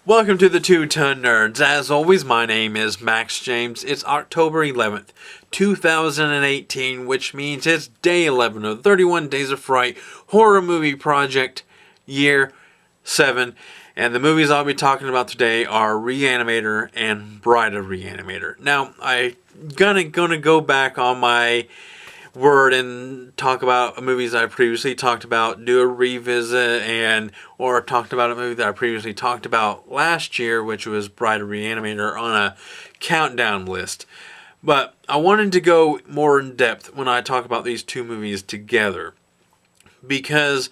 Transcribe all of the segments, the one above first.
Welcome to the Two-Ton Nerds. As always, my name is Max James. It's October 11th, 2018, which means it's day 11 of 31 Days of Fright Horror Movie Project, Year 7. And the movies I'll be talking about today are Re-animator and Bride of Re-animator. Now, I'm gonna go back on my word and talk about movies I previously talked about, do a revisit, or talked about a movie that I previously talked about last year, which was Bride of Re-animator, on a countdown list. But I wanted to go more in depth when I talk about these two movies together, because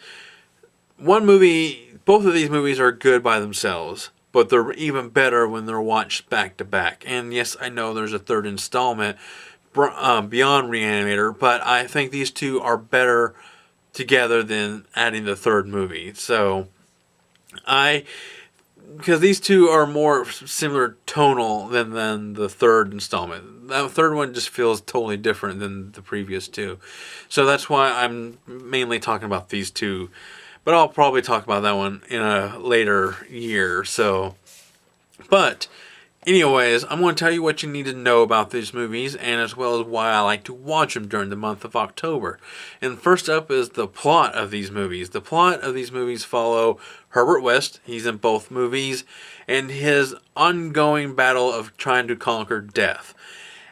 both of these movies are good by themselves, but they're even better when they're watched back to back. And yes, I know there's a third installment, Beyond Re-animator, but I think these two are better together than adding the third movie. So, because these two are more similar tonal than the third installment. That third one just feels totally different than the previous two. So that's why I'm mainly talking about these two. But I'll probably talk about that one in a later year. But anyways, I'm going to tell you what you need to know about these movies, and as well as why I like to watch them during the month of October. And first up is the plot of these movies. The plot of these movies follow Herbert West, he's in both movies, and his ongoing battle of trying to conquer death.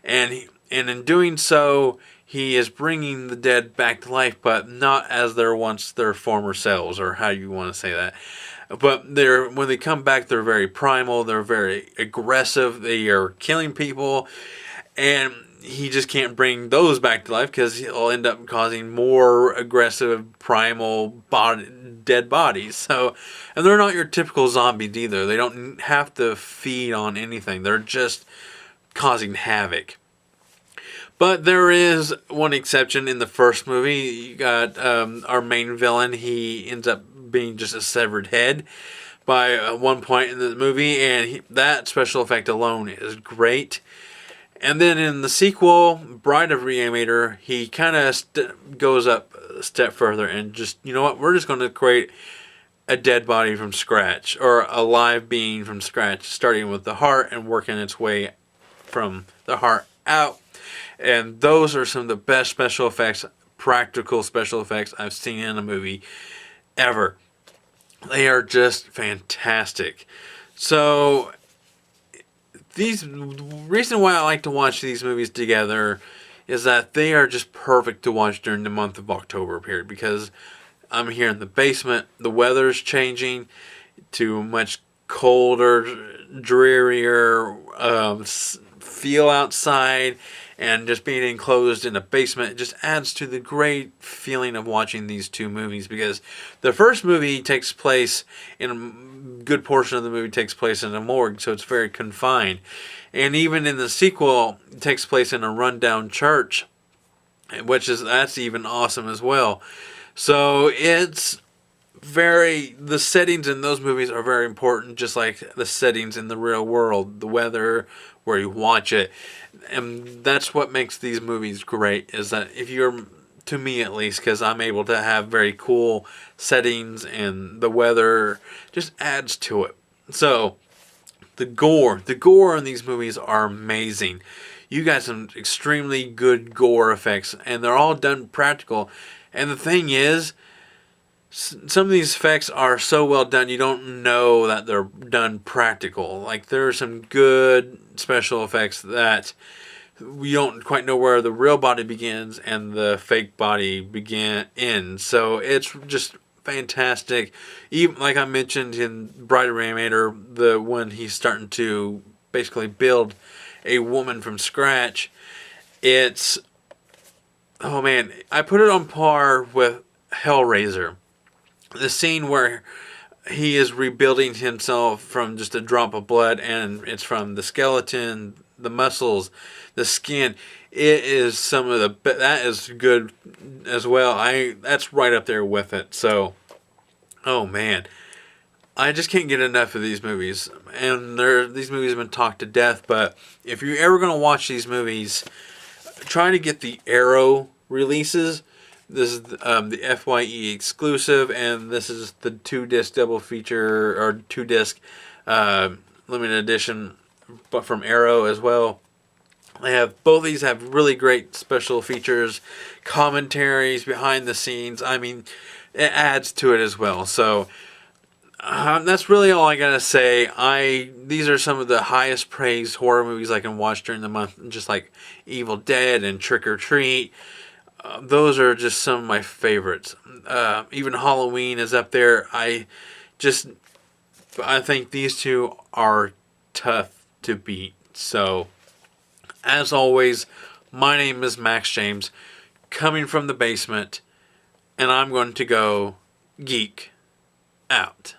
And in doing so, he is bringing the dead back to life, but not as their former selves, or how you want to say that. But when they come back, they're very primal, they're very aggressive, they are killing people, and he just can't bring those back to life because he'll end up causing more aggressive, primal, dead bodies. So, and they're not your typical zombies either. They don't have to feed on anything. They're just causing havoc. But there is one exception in the first movie. You got our main villain. He ends up being just a severed head by one point in the movie, and that special effect alone is great. And then in the sequel, Bride of Re-animator, he kind of goes up a step further and just, you know what, we're just going to create a dead body from scratch, or a live being from scratch, starting with the heart and working its way from the heart out. And those are some of the best special effects, practical special effects I've seen in a movie ever. They are just fantastic. So, the reason why I like to watch these movies together is that they are just perfect to watch during the month of October period, because I'm here in the basement, the weather's changing to much colder, drearier feel outside, and just being enclosed in a basement just adds to the great feeling of watching these two movies, because the first movie takes place in a good portion of the movie takes place in a morgue, so it's very confined. And even in the sequel, it takes place in a rundown church, that's even awesome as well. So the settings in those movies are very important, just like the settings in the real world, the weather, where you watch it. And that's what makes these movies great, is that if you're, to me at least, because I'm able to have very cool settings and the weather just adds to it. So, the gore in these movies are amazing. You got some extremely good gore effects, and they're all done practical. And the thing is, some of these effects are so well done, you don't know that they're done practical. Like, there are some good special effects that we don't quite know where the real body begins and the fake body ends. So it's just fantastic. Even like I mentioned in Bride of Re-animator, when he's starting to basically build a woman from scratch, oh man, I put it on par with Hellraiser. The scene where he is rebuilding himself from just a drop of blood, and it's from the skeleton, the muscles, the skin. It is that is good as well. That's right up there with it. So, oh man, I just can't get enough of these movies. And these movies have been talked to death. But if you're ever gonna watch these movies, try to get the Arrow releases. This is the FYE exclusive, and this is the 2-disc double feature, or 2-disc limited edition, but from Arrow as well. They have both these have really great special features, commentaries behind the scenes. I mean, it adds to it as well. So that's really all I gotta say. These are some of the highest praised horror movies I can watch during the month, just like Evil Dead and Trick or Treat. Those are just some of my favorites. Even Halloween is up there. I think these two are tough to beat. So, as always, my name is Max James, coming from the basement, and I'm going to go geek out.